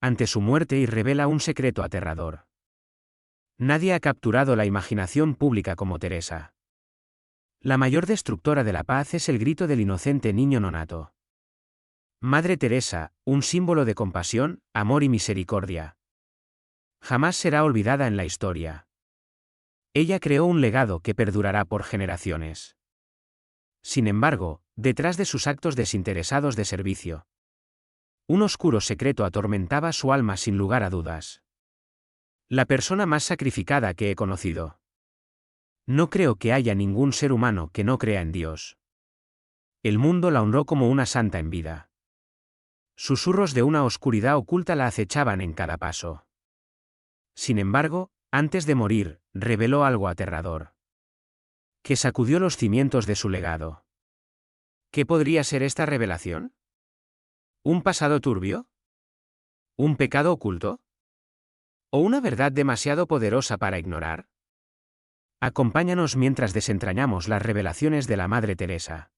ante su muerte y revela un secreto aterrador. Nadie ha capturado la imaginación pública como Teresa. La mayor destructora de la paz es el grito del inocente niño nonato. Madre Teresa, un símbolo de compasión, amor y misericordia. Jamás será olvidada en la historia. Ella creó un legado que perdurará por generaciones. Sin embargo, detrás de sus actos desinteresados de servicio, un oscuro secreto atormentaba su alma sin lugar a dudas. La persona más sacrificada que he conocido. No creo que haya ningún ser humano que no crea en Dios. El mundo la honró como una santa en vida. Susurros de una oscuridad oculta la acechaban en cada paso. Sin embargo, antes de morir, reveló algo aterrador, que sacudió los cimientos de su legado. ¿Qué podría ser esta revelación? ¿Un pasado turbio? ¿Un pecado oculto? ¿O una verdad demasiado poderosa para ignorar? Acompáñanos mientras desentrañamos las revelaciones de la Madre Teresa.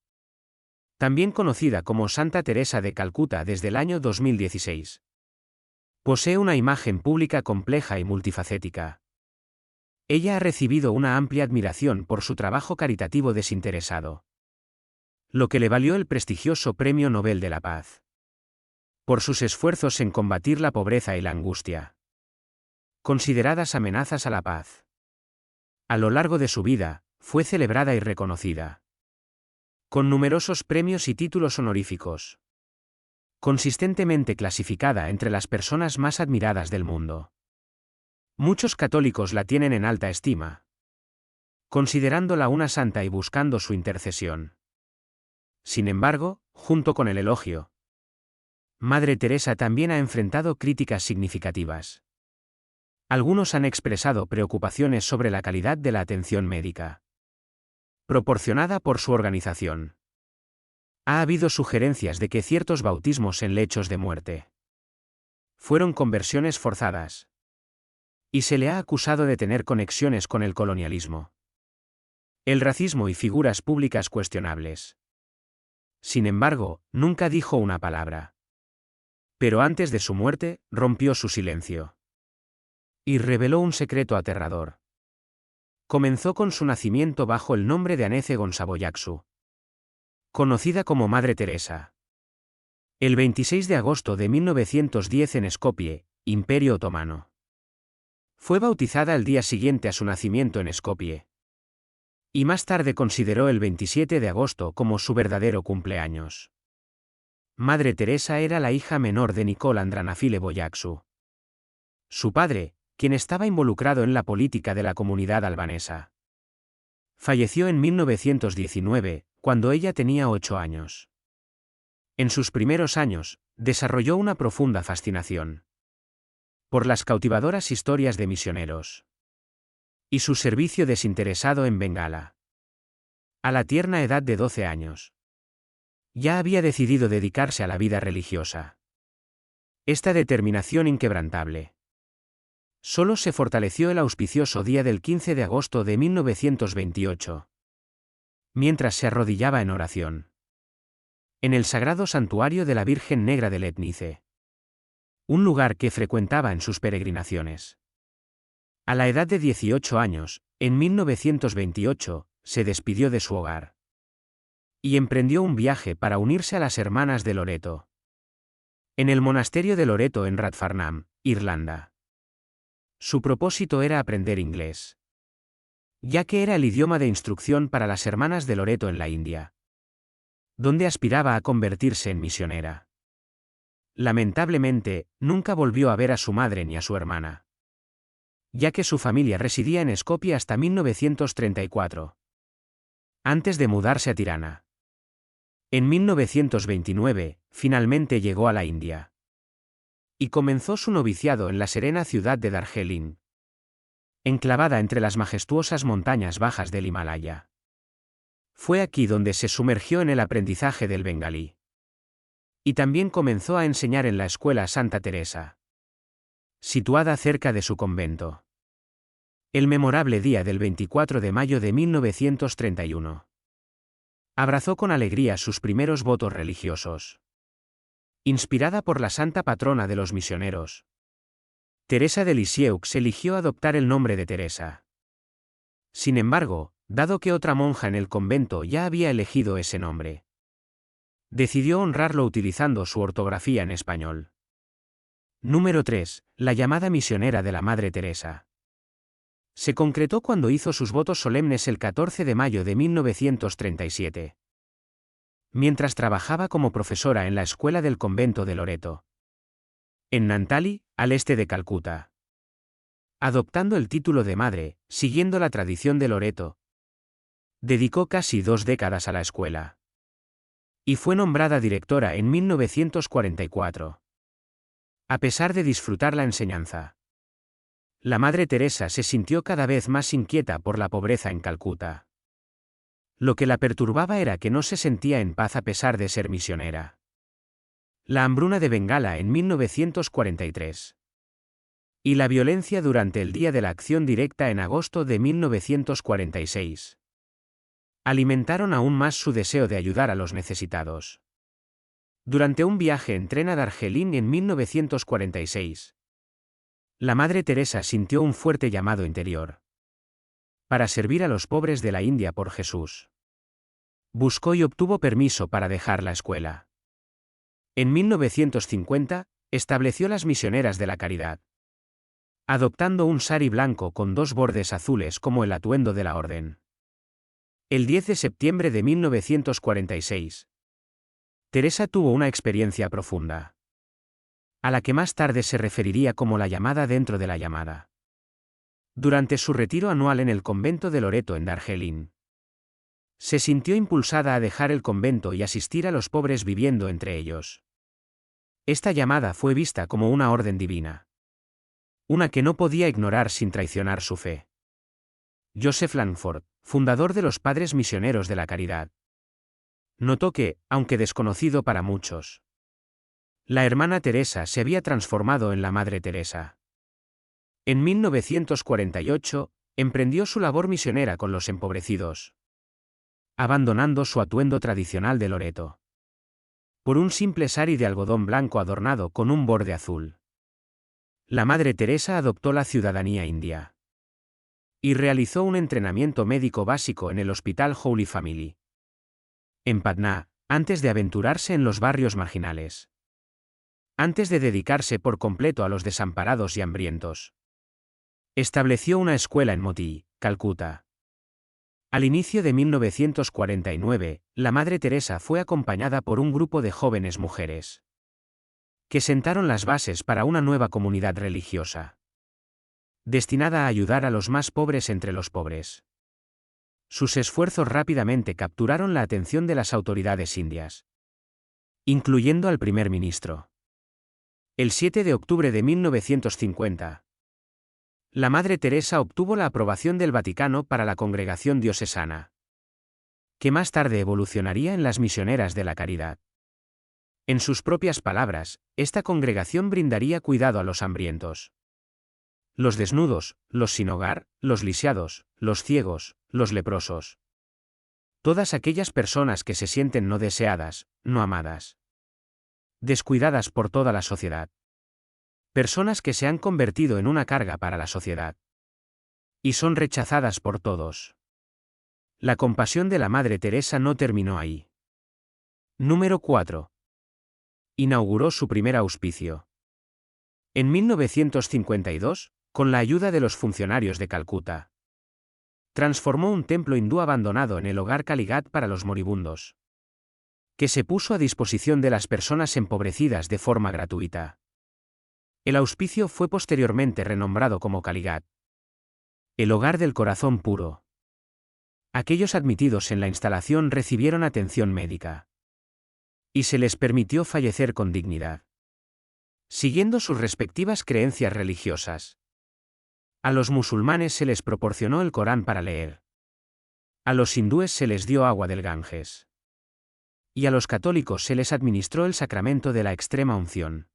También conocida como Santa Teresa de Calcuta desde el año 2016. Posee una imagen pública compleja y multifacética. Ella ha recibido una amplia admiración por su trabajo caritativo desinteresado, lo que le valió el prestigioso Premio Nobel de la Paz. Por sus esfuerzos en combatir la pobreza y la angustia, consideradas amenazas a la paz. A lo largo de su vida, fue celebrada y reconocida, con numerosos premios y títulos honoríficos. Consistentemente clasificada entre las personas más admiradas del mundo. Muchos católicos la tienen en alta estima, considerándola una santa y buscando su intercesión. Sin embargo, junto con el elogio, Madre Teresa también ha enfrentado críticas significativas. Algunos han expresado preocupaciones sobre la calidad de la atención médica proporcionada por su organización. Ha habido sugerencias de que ciertos bautismos en lechos de muerte fueron conversiones forzadas. Y se le ha acusado de tener conexiones con el colonialismo, el racismo y figuras públicas cuestionables. Sin embargo, nunca dijo una palabra. Pero antes de su muerte, rompió su silencio. Y reveló un secreto aterrador. Comenzó con su nacimiento bajo el nombre de Anece Gonsaboyaxu, conocida como Madre Teresa. El 26 de agosto de 1910 en Skopje, Imperio Otomano. Fue bautizada el día siguiente a su nacimiento en Skopje. Y más tarde consideró el 27 de agosto como su verdadero cumpleaños. Madre Teresa era la hija menor de Nicol Andranafile Boyaxu. Su padre, quien estaba involucrado en la política de la comunidad albanesa, falleció en 1919, cuando ella tenía 8 años. En sus primeros años, desarrolló una profunda fascinación por las cautivadoras historias de misioneros y su servicio desinteresado en Bengala. A la tierna edad de 12 años, ya había decidido dedicarse a la vida religiosa. Esta determinación inquebrantable solo se fortaleció el auspicioso día del 15 de agosto de 1928, mientras se arrodillaba en oración en el sagrado santuario de la Virgen Negra de Letnice, un lugar que frecuentaba en sus peregrinaciones. A la edad de 18 años, en 1928, se despidió de su hogar y emprendió un viaje para unirse a las Hermanas de Loreto en el monasterio de Loreto en Rathfarnham, Irlanda. Su propósito era aprender inglés, ya que era el idioma de instrucción para las Hermanas de Loreto en la India, donde aspiraba a convertirse en misionera. Lamentablemente, nunca volvió a ver a su madre ni a su hermana, ya que su familia residía en Skopje hasta 1934, antes de mudarse a Tirana. En 1929, finalmente llegó a la India y comenzó su noviciado en la serena ciudad de Darjeeling, enclavada entre las majestuosas montañas bajas del Himalaya. Fue aquí donde se sumergió en el aprendizaje del bengalí. Y también comenzó a enseñar en la escuela Santa Teresa, situada cerca de su convento. El memorable día del 24 de mayo de 1931. Abrazó con alegría sus primeros votos religiosos Inspirada por la santa patrona de los misioneros, Teresa de Lisieux eligió adoptar el nombre de Teresa. Sin embargo, dado que otra monja en el convento ya había elegido ese nombre, decidió honrarlo utilizando su ortografía en español. Número 3. La llamada misionera de la Madre Teresa. Se concretó cuando hizo sus votos solemnes el 14 de mayo de 1937. Mientras trabajaba como profesora en la escuela del convento de Loreto, en Nantali, al este de Calcuta. Adoptando el título de madre, siguiendo la tradición de Loreto, dedicó casi 2 décadas a la escuela. Y fue nombrada directora en 1944. A pesar de disfrutar la enseñanza, la Madre Teresa se sintió cada vez más inquieta por la pobreza en Calcuta. Lo que la perturbaba era que no se sentía en paz a pesar de ser misionera. La hambruna de Bengala en 1943. Y la violencia durante el Día de la Acción Directa en agosto de 1946. Alimentaron aún más su deseo de ayudar a los necesitados. Durante un viaje en tren a Darjeeling en 1946, la Madre Teresa sintió un fuerte llamado interior para servir a los pobres de la India por Jesús. Buscó y obtuvo permiso para dejar la escuela. En 1950, estableció las Misioneras de la Caridad, adoptando un sari blanco con 2 bordes azules como el atuendo de la orden. El 10 de septiembre de 1946, Teresa tuvo una experiencia profunda, a la que más tarde se referiría como la llamada dentro de la llamada. Durante su retiro anual en el convento de Loreto en Darjeeling, se sintió impulsada a dejar el convento y asistir a los pobres viviendo entre ellos. Esta llamada fue vista como una orden divina, una que no podía ignorar sin traicionar su fe. Joseph Langford, fundador de los Padres Misioneros de la Caridad, notó que, aunque desconocido para muchos, la hermana Teresa se había transformado en la Madre Teresa. En 1948, emprendió su labor misionera con los empobrecidos, abandonando su atuendo tradicional de Loreto por un simple sari de algodón blanco adornado con un borde azul. La Madre Teresa adoptó la ciudadanía india y realizó un entrenamiento médico básico en el Hospital Holy Family, en Patna, antes de aventurarse en los barrios marginales. Antes de dedicarse por completo a los desamparados y hambrientos, estableció una escuela en Moti, Calcuta. Al inicio de 1949, la Madre Teresa fue acompañada por un grupo de jóvenes mujeres que sentaron las bases para una nueva comunidad religiosa, destinada a ayudar a los más pobres entre los pobres. Sus esfuerzos rápidamente capturaron la atención de las autoridades indias, incluyendo al primer ministro. El 7 de octubre de 1950, la Madre Teresa obtuvo la aprobación del Vaticano para la Congregación Diocesana, que más tarde evolucionaría en las Misioneras de la Caridad. En sus propias palabras, esta congregación brindaría cuidado a los hambrientos, los desnudos, los sin hogar, los lisiados, los ciegos, los leprosos. Todas aquellas personas que se sienten no deseadas, no amadas, descuidadas por toda la sociedad. Personas que se han convertido en una carga para la sociedad y son rechazadas por todos. La compasión de la Madre Teresa no terminó ahí. Número 4. Inauguró su primer auspicio. En 1952, con la ayuda de los funcionarios de Calcuta, transformó un templo hindú abandonado en el hogar Kaligat para los moribundos, que se puso a disposición de las personas empobrecidas de forma gratuita. El auspicio fue posteriormente renombrado como Kaligat, el hogar del corazón puro. Aquellos admitidos en la instalación recibieron atención médica y se les permitió fallecer con dignidad, siguiendo sus respectivas creencias religiosas. A los musulmanes se les proporcionó el Corán para leer. A los hindúes se les dio agua del Ganges. Y a los católicos se les administró el sacramento de la extrema unción.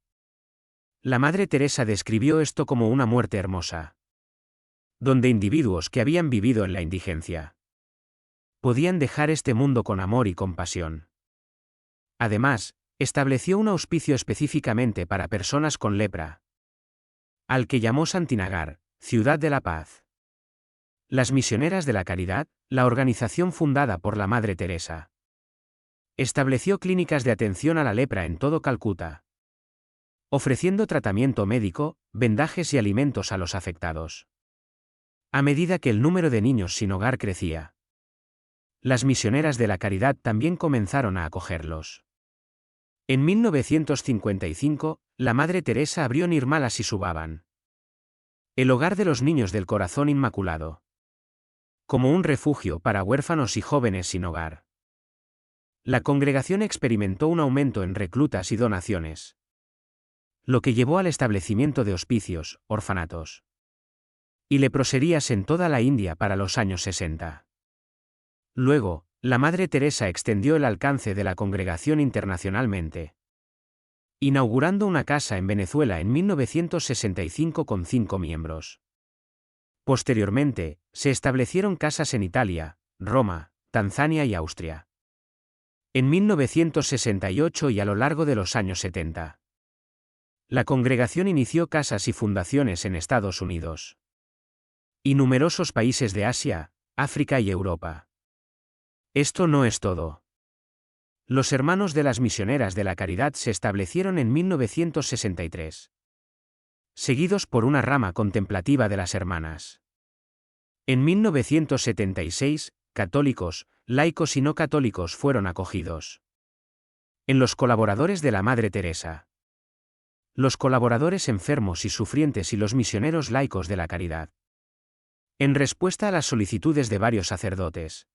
La Madre Teresa describió esto como una muerte hermosa, donde individuos que habían vivido en la indigencia podían dejar este mundo con amor y compasión. Además, Estableció un auspicio específicamente para personas con lepra, al que llamó Santinagar, Ciudad de la Paz. Las Misioneras de la Caridad, la organización fundada por la Madre Teresa, estableció clínicas de atención a la lepra en todo Calcuta, ofreciendo tratamiento médico, vendajes y alimentos a los afectados. A medida que el número de niños sin hogar crecía, las Misioneras de la Caridad también comenzaron a acogerlos. En 1955, la Madre Teresa abrió Nirmala Sisubaban, el hogar de los niños del Corazón Inmaculado, como un refugio para huérfanos y jóvenes sin hogar. La congregación experimentó un aumento en reclutas y donaciones, lo que llevó al establecimiento de hospicios, orfanatos y leproserías en toda la India para los años 60. Luego, la Madre Teresa extendió el alcance de la congregación internacionalmente, inaugurando una casa en Venezuela en 1965 con 5 miembros. Posteriormente, se establecieron casas en Italia, Roma, Tanzania y Austria. En 1968 y a lo largo de los años 70. La congregación inició casas y fundaciones en Estados Unidos y numerosos países de Asia, África y Europa. Esto no es todo. Los Hermanos de las Misioneras de la Caridad se establecieron en 1963, seguidos por una rama contemplativa de las Hermanas. En 1976, católicos, laicos y no católicos fueron acogidos en los colaboradores de la Madre Teresa. Los colaboradores enfermos y sufrientes y los misioneros laicos de la caridad. En respuesta a las solicitudes de varios sacerdotes,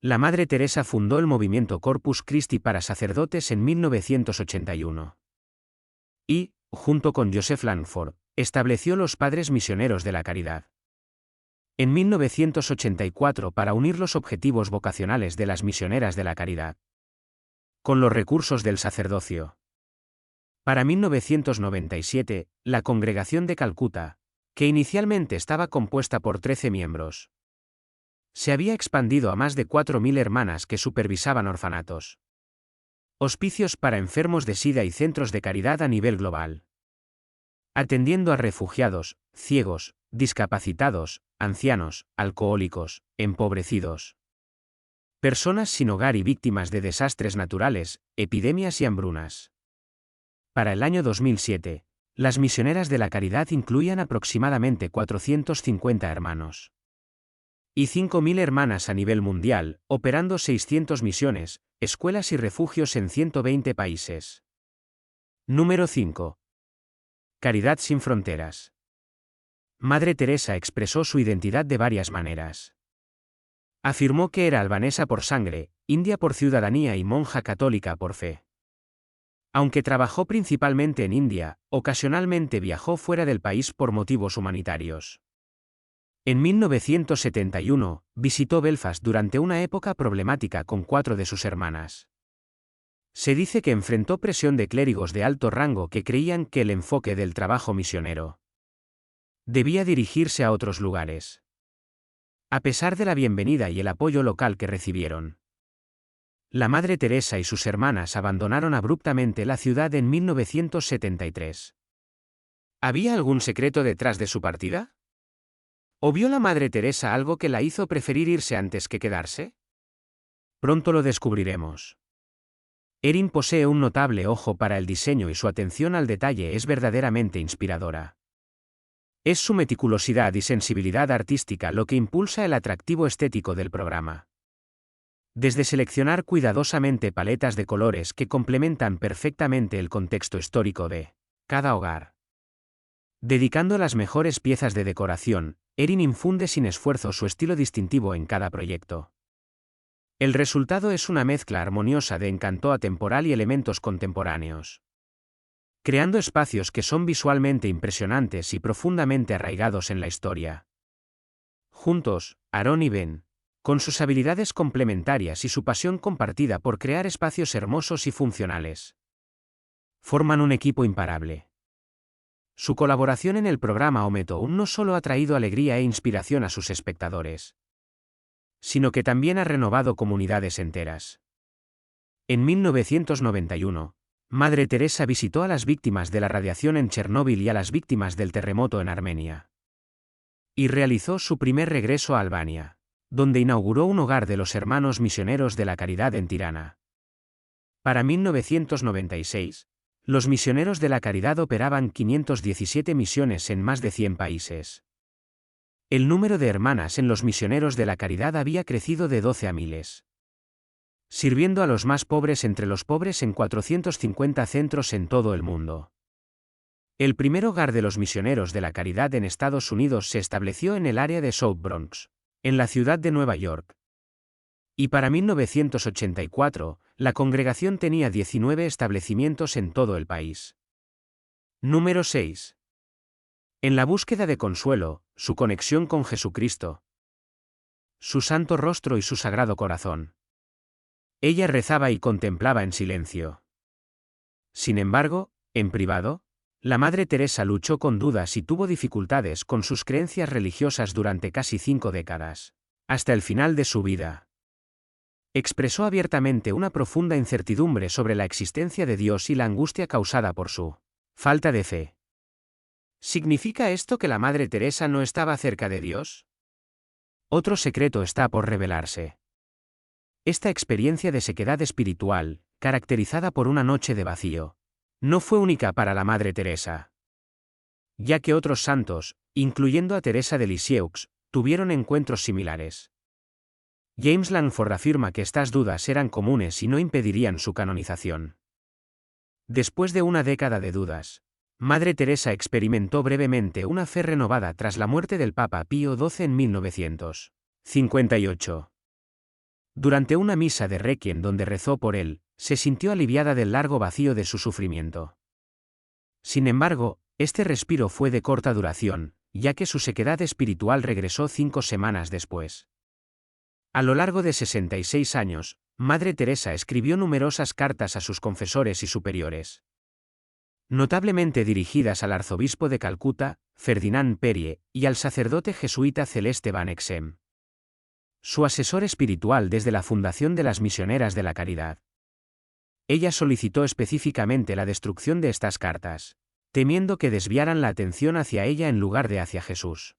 la Madre Teresa fundó el movimiento Corpus Christi para sacerdotes en 1981. Y, junto con Joseph Langford, estableció los Padres Misioneros de la Caridad en 1984 para unir los objetivos vocacionales de las misioneras de la caridad con los recursos del sacerdocio. Para 1997, la Congregación de Calcuta, que inicialmente estaba compuesta por 13 miembros, se había expandido a más de 4.000 hermanas que supervisaban orfanatos, hospicios para enfermos de SIDA y centros de caridad a nivel global, atendiendo a refugiados, ciegos, discapacitados, ancianos, alcohólicos, empobrecidos, personas sin hogar y víctimas de desastres naturales, epidemias y hambrunas. Para el año 2007, las misioneras de la caridad incluían aproximadamente 450 hermanos y 5.000 hermanas a nivel mundial, operando 600 misiones, escuelas y refugios en 120 países. Número 5. Caridad sin fronteras. Madre Teresa expresó su identidad de varias maneras. Afirmó que era albanesa por sangre, india por ciudadanía y monja católica por fe. Aunque trabajó principalmente en India, ocasionalmente viajó fuera del país por motivos humanitarios. En 1971, visitó Belfast durante una época problemática con 4 de sus hermanas. Se dice que enfrentó presión de clérigos de alto rango que creían que el enfoque del trabajo misionero debía dirigirse a otros lugares. A pesar de la bienvenida y el apoyo local que recibieron, la Madre Teresa y sus hermanas abandonaron abruptamente la ciudad en 1973. ¿Había algún secreto detrás de su partida? ¿O vio la Madre Teresa algo que la hizo preferir irse antes que quedarse? Pronto lo descubriremos. Erin posee un notable ojo para el diseño y su atención al detalle es verdaderamente inspiradora. Es su meticulosidad y sensibilidad artística lo que impulsa el atractivo estético del programa. Desde seleccionar cuidadosamente paletas de colores que complementan perfectamente el contexto histórico de cada hogar, dedicando las mejores piezas de decoración, Erin infunde sin esfuerzo su estilo distintivo en cada proyecto. El resultado es una mezcla armoniosa de encanto atemporal y elementos contemporáneos, creando espacios que son visualmente impresionantes y profundamente arraigados en la historia. Juntos, Aaron y Ben, con sus habilidades complementarias y su pasión compartida por crear espacios hermosos y funcionales, forman un equipo imparable. Su colaboración en el programa Ometo no solo ha traído alegría e inspiración a sus espectadores, sino que también ha renovado comunidades enteras. En 1991, Madre Teresa visitó a las víctimas de la radiación en Chernóbil y a las víctimas del terremoto en Armenia. Y realizó su primer regreso a Albania, donde inauguró un hogar de los Hermanos Misioneros de la Caridad en Tirana. Para 1996, los Misioneros de la Caridad operaban 517 misiones en más de 100 países. El número de hermanas en los Misioneros de la Caridad había crecido de 12 a miles, sirviendo a los más pobres entre los pobres en 450 centros en todo el mundo. El primer hogar de los Misioneros de la Caridad en Estados Unidos se estableció en el área de South Bronx, en la ciudad de Nueva York. Y para 1984, la congregación tenía 19 establecimientos en todo el país. Número 6. En la búsqueda de consuelo, su conexión con Jesucristo, su santo rostro y su sagrado corazón. Ella rezaba y contemplaba en silencio. Sin embargo, en privado, la Madre Teresa luchó con dudas y tuvo dificultades con sus creencias religiosas durante casi 5 décadas, hasta el final de su vida. Expresó abiertamente una profunda incertidumbre sobre la existencia de Dios y la angustia causada por su falta de fe. ¿Significa esto que la Madre Teresa no estaba cerca de Dios? Otro secreto está por revelarse. Esta experiencia de sequedad espiritual, caracterizada por una noche de vacío, no fue única para la Madre Teresa, ya que otros santos, incluyendo a Teresa de Lisieux, tuvieron encuentros similares. James Langford afirma que estas dudas eran comunes y no impedirían su canonización. Después de una década de dudas, Madre Teresa experimentó brevemente una fe renovada tras la muerte del Papa Pío XII en 1958. Durante una misa de Requiem donde rezó por él, se sintió aliviada del largo vacío de su sufrimiento. Sin embargo, este respiro fue de corta duración, ya que su sequedad espiritual regresó 5 semanas después. A lo largo de 66 años, Madre Teresa escribió numerosas cartas a sus confesores y superiores, notablemente dirigidas al arzobispo de Calcuta, Ferdinand Perie, y al sacerdote jesuita Celeste Van Exem, su asesor espiritual desde la fundación de las Misioneras de la Caridad. Ella solicitó específicamente la destrucción de estas cartas, temiendo que desviaran la atención hacia ella en lugar de hacia Jesús.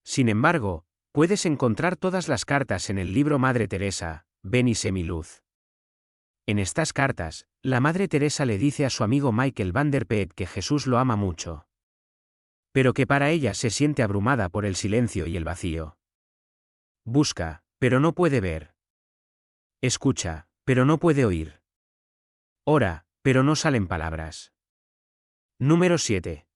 Sin embargo, puedes encontrar todas las cartas en el libro Madre Teresa, Ven y sé mi luz. En estas cartas, la Madre Teresa le dice a su amigo Michael van der Peet que Jesús lo ama mucho, pero que para ella se siente abrumada por el silencio y el vacío. Busca, pero no puede ver. Escucha, pero no puede oír. Ora, pero no salen palabras. Número 7.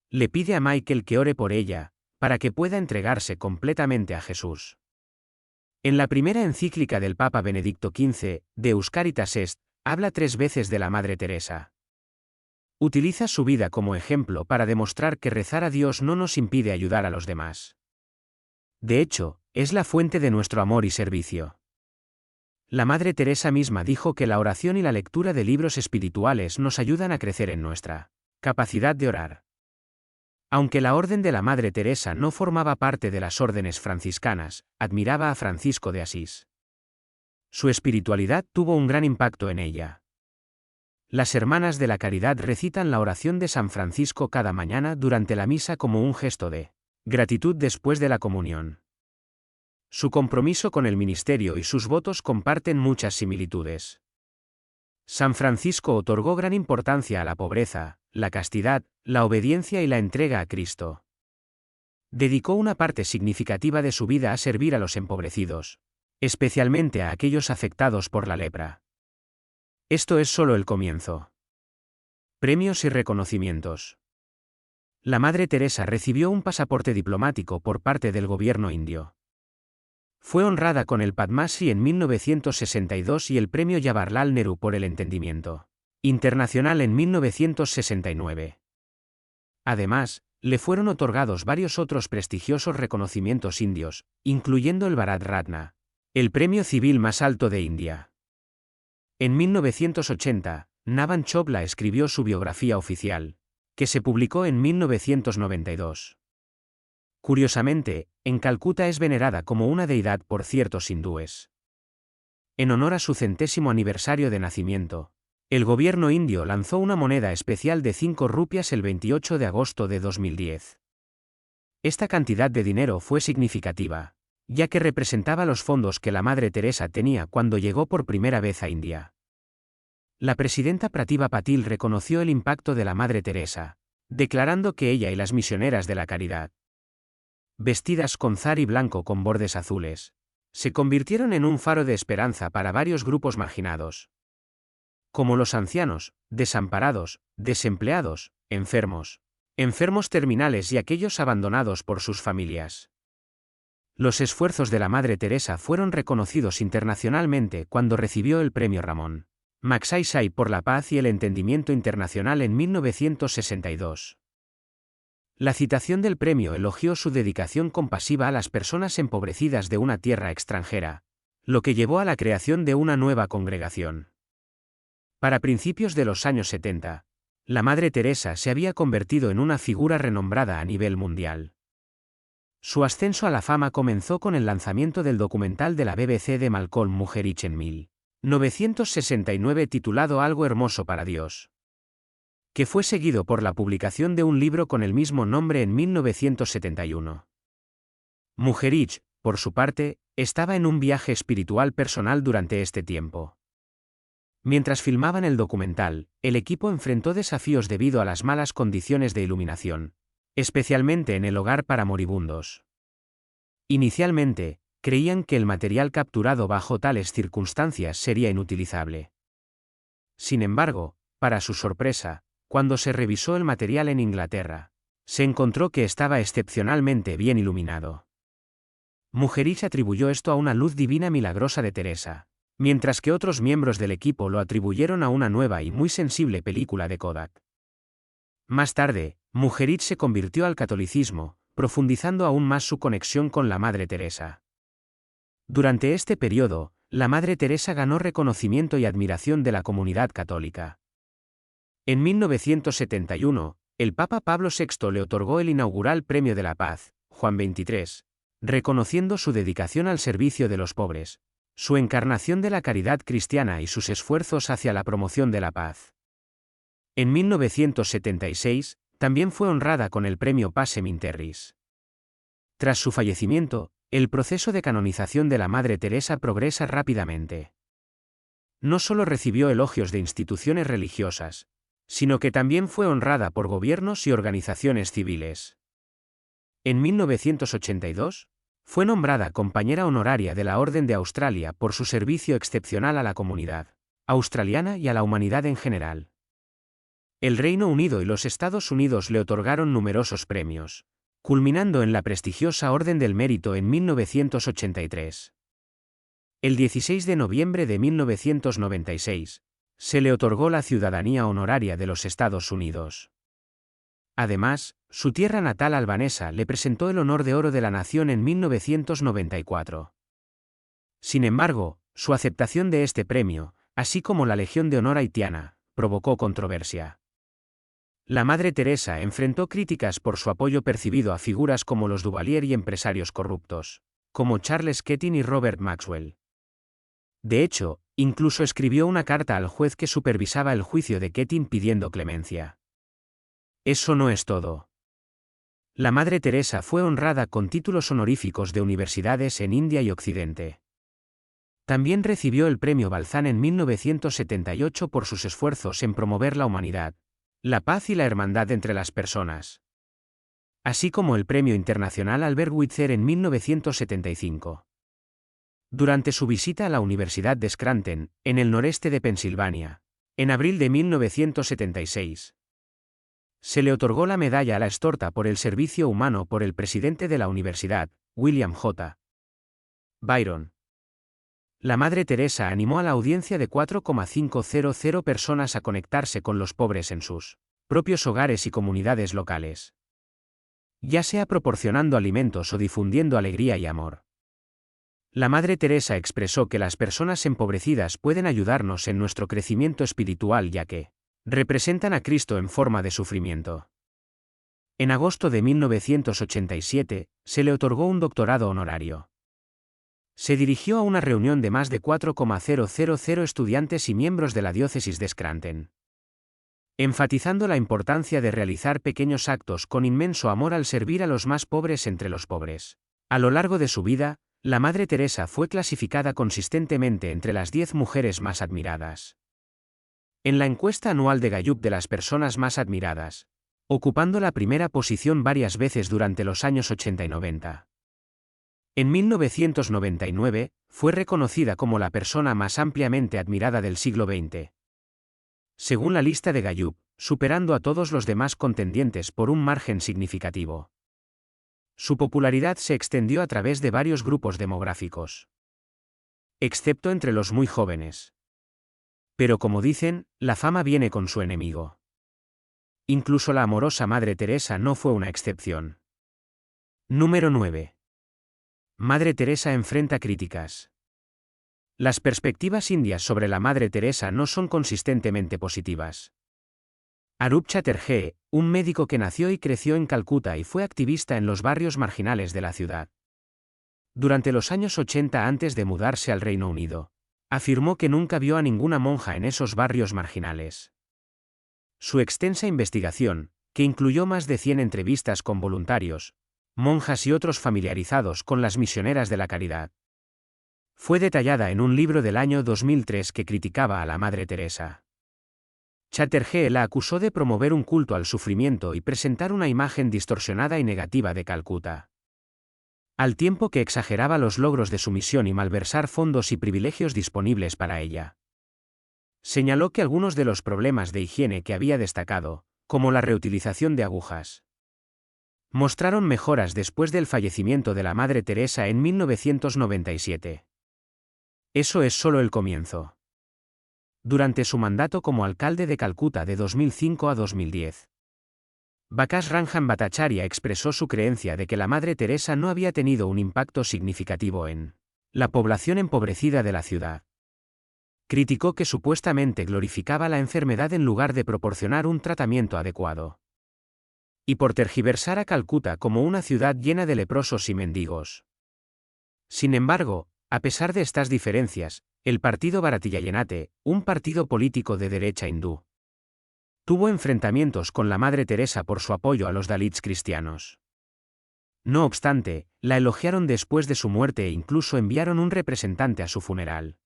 Le pide a Michael que ore por ella, para que pueda entregarse completamente a Jesús. En la primera encíclica del Papa Benedicto XV, Deus Caritas Est, habla 3 veces de la Madre Teresa. Utiliza su vida como ejemplo para demostrar que rezar a Dios no nos impide ayudar a los demás. De hecho, es la fuente de nuestro amor y servicio. La Madre Teresa misma dijo que la oración y la lectura de libros espirituales nos ayudan a crecer en nuestra capacidad de orar. Aunque la orden de la Madre Teresa no formaba parte de las órdenes franciscanas, admiraba a Francisco de Asís. Su espiritualidad tuvo un gran impacto en ella. Las Hermanas de la Caridad recitan la oración de San Francisco cada mañana durante la misa como un gesto de gratitud después de la comunión. Su compromiso con el ministerio y sus votos comparten muchas similitudes. San Francisco otorgó gran importancia a la pobreza, la castidad, la obediencia y la entrega a Cristo. Dedicó una parte significativa de su vida a servir a los empobrecidos, especialmente a aquellos afectados por la lepra. Esto es solo el comienzo. Premios y reconocimientos. La Madre Teresa recibió un pasaporte diplomático por parte del gobierno indio. Fue honrada con el Padma Shri en 1962 y el Premio Jawaharlal Nehru por el Entendimiento Internacional en 1969. Además, le fueron otorgados varios otros prestigiosos reconocimientos indios, incluyendo el Bharat Ratna, el premio civil más alto de India. En 1980, Navan Chopla escribió su biografía oficial, que se publicó en 1992. Curiosamente, en Calcuta es venerada como una deidad por ciertos hindúes. En honor a su 100º aniversario de nacimiento, el gobierno indio lanzó una moneda especial de 5 rupias el 28 de agosto de 2010. Esta cantidad de dinero fue significativa, ya que representaba los fondos que la Madre Teresa tenía cuando llegó por primera vez a India. La presidenta Pratibha Patil reconoció el impacto de la Madre Teresa, declarando que ella y las misioneras de la caridad, vestidas con zari blanco con bordes azules, se convirtieron en un faro de esperanza para varios grupos marginados, como los ancianos, desamparados, desempleados, enfermos terminales y aquellos abandonados por sus familias. Los esfuerzos de la Madre Teresa fueron reconocidos internacionalmente cuando recibió el Premio Ramón Magsaysay por la Paz y el Entendimiento Internacional en 1962. La citación del premio elogió su dedicación compasiva a las personas empobrecidas de una tierra extranjera, lo que llevó a la creación de una nueva congregación. Para principios de los años 70, la Madre Teresa se había convertido en una figura renombrada a nivel mundial. Su ascenso a la fama comenzó con el lanzamiento del documental de la BBC de Malcolm Muggeridge en 1969 titulado Algo hermoso para Dios, que fue seguido por la publicación de un libro con el mismo nombre en 1971. Muggeridge, por su parte, estaba en un viaje espiritual personal durante este tiempo. Mientras filmaban el documental, el equipo enfrentó desafíos debido a las malas condiciones de iluminación, especialmente en el hogar para moribundos. Inicialmente, creían que el material capturado bajo tales circunstancias sería inutilizable. Sin embargo, para su sorpresa, cuando se revisó el material en Inglaterra, se encontró que estaba excepcionalmente bien iluminado. Muggeridge atribuyó esto a una luz divina milagrosa de Teresa, mientras que otros miembros del equipo lo atribuyeron a una nueva y muy sensible película de Kodak. Más tarde, Muggeridge se convirtió al catolicismo, profundizando aún más su conexión con la Madre Teresa. Durante este periodo, la Madre Teresa ganó reconocimiento y admiración de la comunidad católica. En 1971, el Papa Pablo VI le otorgó el inaugural Premio de la Paz, Juan XXIII, reconociendo su dedicación al servicio de los pobres, su encarnación de la caridad cristiana y sus esfuerzos hacia la promoción de la paz. En 1976, también fue honrada con el premio Passem in Terris. Tras su fallecimiento, el proceso de canonización de la Madre Teresa progresa rápidamente. No solo recibió elogios de instituciones religiosas, sino que también fue honrada por gobiernos y organizaciones civiles. En 1982, fue nombrada compañera honoraria de la Orden de Australia por su servicio excepcional a la comunidad australiana y a la humanidad en general. El Reino Unido y los Estados Unidos le otorgaron numerosos premios, culminando en la prestigiosa Orden del Mérito en 1983. El 16 de noviembre de 1996, se le otorgó la ciudadanía honoraria de los Estados Unidos. Además, su tierra natal albanesa le presentó el Honor de Oro de la Nación en 1994. Sin embargo, su aceptación de este premio, así como la Legión de Honor haitiana, provocó controversia. La Madre Teresa enfrentó críticas por su apoyo percibido a figuras como los Duvalier y empresarios corruptos, como Charles Keating y Robert Maxwell. De hecho, incluso escribió una carta al juez que supervisaba el juicio de Keating pidiendo clemencia. Eso no es todo. La Madre Teresa fue honrada con títulos honoríficos de universidades en India y Occidente. También recibió el Premio Balzán en 1978 por sus esfuerzos en promover la humanidad, la paz y la hermandad entre las personas. Así como el Premio Internacional Albert Schweitzer en 1975. Durante su visita a la Universidad de Scranton, en el noreste de Pensilvania, en abril de 1976, se le otorgó la medalla a la estorta por el servicio humano por el presidente de la universidad, William J. Byron. La Madre Teresa animó a la audiencia de 4,500 personas a conectarse con los pobres en sus propios hogares y comunidades locales, ya sea proporcionando alimentos o difundiendo alegría y amor. La Madre Teresa expresó que las personas empobrecidas pueden ayudarnos en nuestro crecimiento espiritual ya que representan a Cristo en forma de sufrimiento. En agosto de 1987, se le otorgó un doctorado honorario. Se dirigió a una reunión de más de 4,000 estudiantes y miembros de la diócesis de Scranton, enfatizando la importancia de realizar pequeños actos con inmenso amor al servir a los más pobres entre los pobres. A lo largo de su vida, la Madre Teresa fue clasificada consistentemente entre las 10 mujeres más admiradas en la encuesta anual de Gallup de las personas más admiradas, ocupando la primera posición varias veces durante los años 80 y 90. En 1999, fue reconocida como la persona más ampliamente admirada del siglo XX, según la lista de Gallup, superando a todos los demás contendientes por un margen significativo. Su popularidad se extendió a través de varios grupos demográficos, excepto entre los muy jóvenes. Pero como dicen, la fama viene con su enemigo. Incluso la amorosa Madre Teresa no fue una excepción. Número 9. Madre Teresa enfrenta críticas. Las perspectivas indias sobre la Madre Teresa no son consistentemente positivas. Arup Chatterjee, un médico que nació y creció en Calcuta y fue activista en los barrios marginales de la ciudad durante los años 80 antes de mudarse al Reino Unido, afirmó que nunca vio a ninguna monja en esos barrios marginales. Su extensa investigación, que incluyó más de 100 entrevistas con voluntarios, monjas y otros familiarizados con las misioneras de la caridad, fue detallada en un libro del año 2003 que criticaba a la Madre Teresa. Chatterjee la acusó de promover un culto al sufrimiento y presentar una imagen distorsionada y negativa de Calcuta, al tiempo que exageraba los logros de su misión y malversar fondos y privilegios disponibles para ella. Señaló que algunos de los problemas de higiene que había destacado, como la reutilización de agujas, mostraron mejoras después del fallecimiento de la Madre Teresa en 1997. Eso es solo el comienzo. Durante su mandato como alcalde de Calcuta de 2005 a 2010, Bakash Ranjan Bhattacharya expresó su creencia de que la Madre Teresa no había tenido un impacto significativo en la población empobrecida de la ciudad. Criticó que supuestamente glorificaba la enfermedad en lugar de proporcionar un tratamiento adecuado, y por tergiversar a Calcuta como una ciudad llena de leprosos y mendigos. Sin embargo, a pesar de estas diferencias, el partido Bharatiya Janata, un partido político de derecha hindú, tuvo enfrentamientos con la Madre Teresa por su apoyo a los Dalits cristianos. No obstante, la elogiaron después de su muerte e incluso enviaron un representante a su funeral.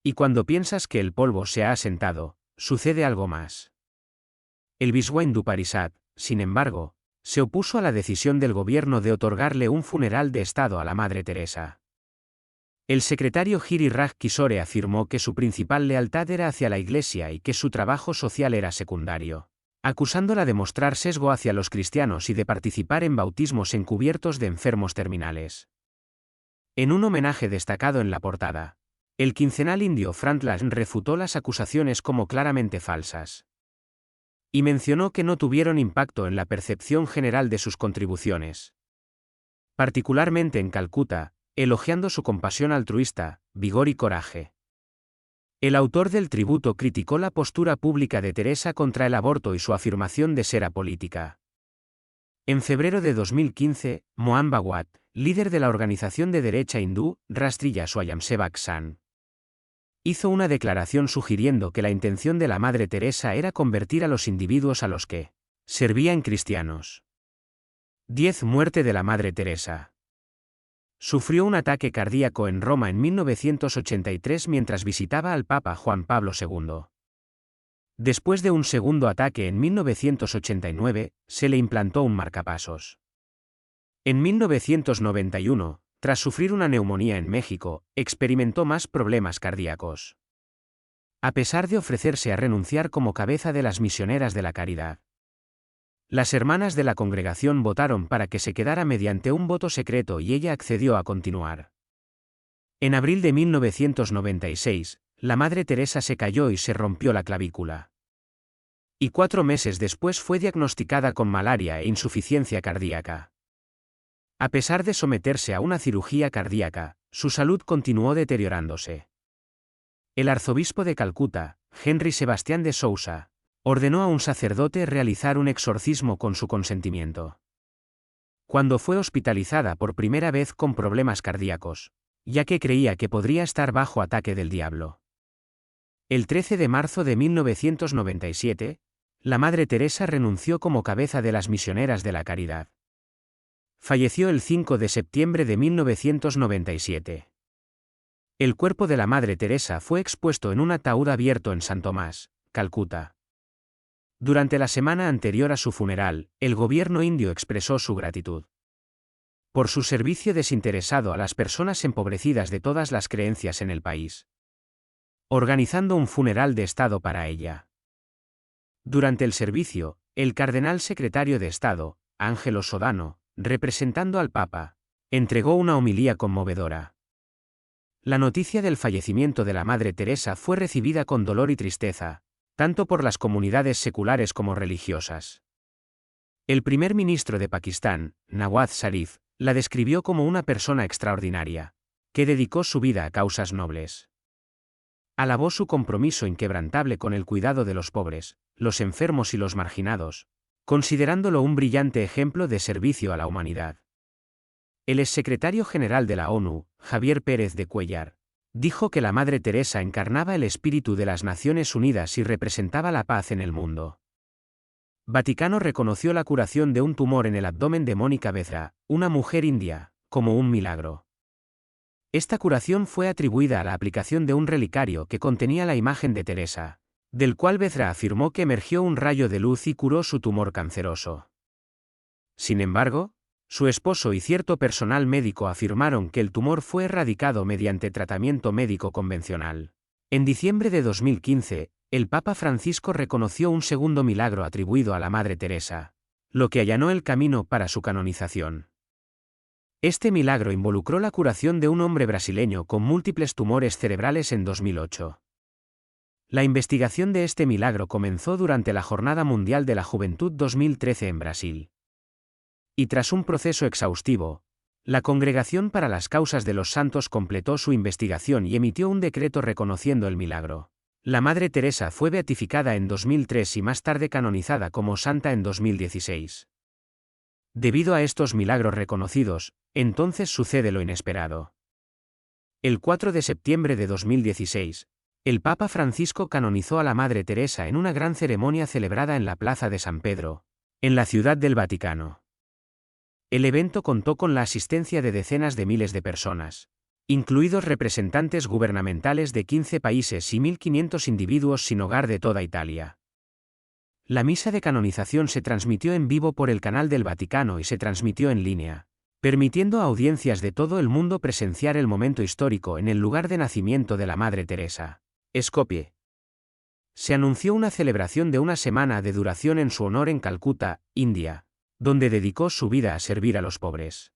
Y cuando piensas que el polvo se ha asentado, sucede algo más. El Vishwa Hindu Parishad, sin embargo, se opuso a la decisión del gobierno de otorgarle un funeral de Estado a la Madre Teresa. El secretario Giri Raj Kishore afirmó que su principal lealtad era hacia la Iglesia y que su trabajo social era secundario, acusándola de mostrar sesgo hacia los cristianos y de participar en bautismos encubiertos de enfermos terminales. En un homenaje destacado en la portada, el quincenal indio Frontline refutó las acusaciones como claramente falsas y mencionó que no tuvieron impacto en la percepción general de sus contribuciones, particularmente en Calcuta, elogiando su compasión altruista, vigor y coraje. El autor del tributo criticó la postura pública de Teresa contra el aborto y su afirmación de ser apolítica. En febrero de 2015, Mohan Bhagwat, líder de la organización de derecha hindú, Rastriya Swayamsevak Sangh, hizo una declaración sugiriendo que la intención de la Madre Teresa era convertir a los individuos a los que servía en cristianos. 10. Muerte de la Madre Teresa. Sufrió un ataque cardíaco en Roma en 1983 mientras visitaba al Papa Juan Pablo II. Después de un segundo ataque en 1989, se le implantó un marcapasos. En 1991, tras sufrir una neumonía en México, experimentó más problemas cardíacos. A pesar de ofrecerse a renunciar como cabeza de las misioneras de la caridad, las hermanas de la congregación votaron para que se quedara mediante un voto secreto y ella accedió a continuar. En abril de 1996, la Madre Teresa se cayó y se rompió la clavícula. Y 4 meses después fue diagnosticada con malaria e insuficiencia cardíaca. A pesar de someterse a una cirugía cardíaca, su salud continuó deteriorándose. El arzobispo de Calcuta, Henry Sebastián de Sousa, ordenó a un sacerdote realizar un exorcismo con su consentimiento. Cuando fue hospitalizada por primera vez con problemas cardíacos, ya que creía que podría estar bajo ataque del diablo. El 13 de marzo de 1997, la Madre Teresa renunció como cabeza de las Misioneras de la Caridad. Falleció el 5 de septiembre de 1997. El cuerpo de la Madre Teresa fue expuesto en un ataúd abierto en San Tomás, Calcuta. Durante la semana anterior a su funeral, el gobierno indio expresó su gratitud por su servicio desinteresado a las personas empobrecidas de todas las creencias en el país, organizando un funeral de Estado para ella. Durante el servicio, el cardenal secretario de Estado, Ángelo Sodano, representando al Papa, entregó una homilía conmovedora. La noticia del fallecimiento de la Madre Teresa fue recibida con dolor y tristeza, tanto por las comunidades seculares como religiosas. El primer ministro de Pakistán, Nawaz Sharif, la describió como una persona extraordinaria, que dedicó su vida a causas nobles. Alabó su compromiso inquebrantable con el cuidado de los pobres, los enfermos y los marginados, considerándolo un brillante ejemplo de servicio a la humanidad. El exsecretario general de la ONU, Javier Pérez de Cuellar, dijo que la Madre Teresa encarnaba el espíritu de las Naciones Unidas y representaba la paz en el mundo. Vaticano reconoció la curación de un tumor en el abdomen de Mónica Bezra, una mujer india, como un milagro. Esta curación fue atribuida a la aplicación de un relicario que contenía la imagen de Teresa, del cual Bezra afirmó que emergió un rayo de luz y curó su tumor canceroso. Sin embargo, su esposo y cierto personal médico afirmaron que el tumor fue erradicado mediante tratamiento médico convencional. En diciembre de 2015, el Papa Francisco reconoció un segundo milagro atribuido a la Madre Teresa, lo que allanó el camino para su canonización. Este milagro involucró la curación de un hombre brasileño con múltiples tumores cerebrales en 2008. La investigación de este milagro comenzó durante la Jornada Mundial de la Juventud 2013 en Brasil. Y tras un proceso exhaustivo, la Congregación para las Causas de los Santos completó su investigación y emitió un decreto reconociendo el milagro. La Madre Teresa fue beatificada en 2003 y más tarde canonizada como santa en 2016. Debido a estos milagros reconocidos, entonces sucede lo inesperado. El 4 de septiembre de 2016, el Papa Francisco canonizó a la Madre Teresa en una gran ceremonia celebrada en la Plaza de San Pedro, en la Ciudad del Vaticano. El evento contó con la asistencia de decenas de miles de personas, incluidos representantes gubernamentales de 15 países y 1.500 individuos sin hogar de toda Italia. La misa de canonización se transmitió en vivo por el canal del Vaticano y se transmitió en línea, permitiendo a audiencias de todo el mundo presenciar el momento histórico en el lugar de nacimiento de la Madre Teresa, Skopje. Se anunció una celebración de una semana de duración en su honor en Calcuta, India, donde dedicó su vida a servir a los pobres.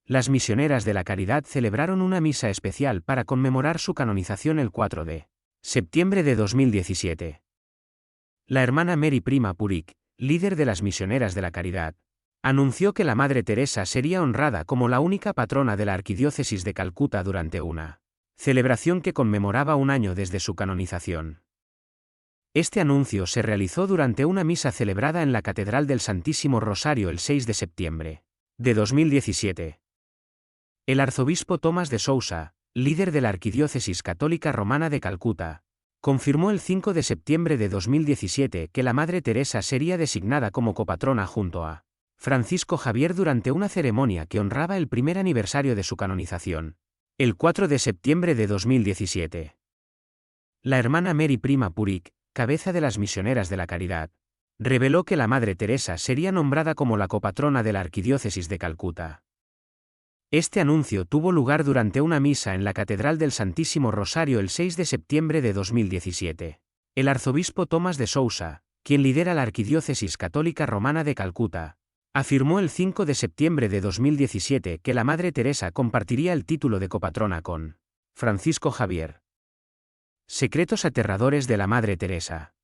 Las Misioneras de la Caridad celebraron una misa especial para conmemorar su canonización el 4 de septiembre de 2017. La hermana Mary Prima Purik, líder de las Misioneras de la Caridad, anunció que la Madre Teresa sería honrada como la única patrona de la Arquidiócesis de Calcuta durante una celebración que conmemoraba un año desde su canonización. Este anuncio se realizó durante una misa celebrada en la Catedral del Santísimo Rosario el 6 de septiembre de 2017. El arzobispo Tomás de Sousa, líder de la Arquidiócesis Católica Romana de Calcuta, confirmó el 5 de septiembre de 2017 que la Madre Teresa sería designada como copatrona junto a Francisco Javier durante una ceremonia que honraba el primer aniversario de su canonización, el 4 de septiembre de 2017. La hermana Mary Prima Purik, cabeza de las Misioneras de la Caridad, reveló que la Madre Teresa sería nombrada como la copatrona de la Arquidiócesis de Calcuta. Este anuncio tuvo lugar durante una misa en la Catedral del Santísimo Rosario el 6 de septiembre de 2017. El arzobispo Tomás de Sousa, quien lidera la Arquidiócesis Católica Romana de Calcuta, afirmó el 5 de septiembre de 2017 que la Madre Teresa compartiría el título de copatrona con Francisco Javier. Secretos aterradores de la Madre Teresa.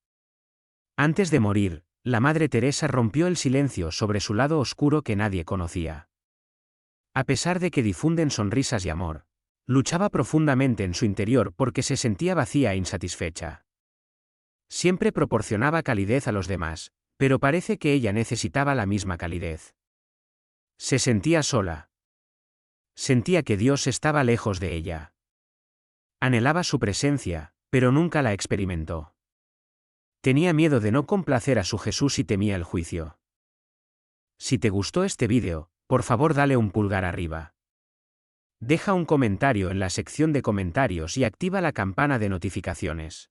Antes de morir, la Madre Teresa rompió el silencio sobre su lado oscuro que nadie conocía. A pesar de que difunden sonrisas y amor, luchaba profundamente en su interior porque se sentía vacía e insatisfecha. Siempre proporcionaba calidez a los demás, pero parece que ella necesitaba la misma calidez. Se sentía sola. Sentía que Dios estaba lejos de ella. Anhelaba su presencia, pero nunca la experimentó. Tenía miedo de no complacer a su Jesús y temía el juicio. Si te gustó este vídeo, por favor dale un pulgar arriba. Deja un comentario en la sección de comentarios y activa la campana de notificaciones.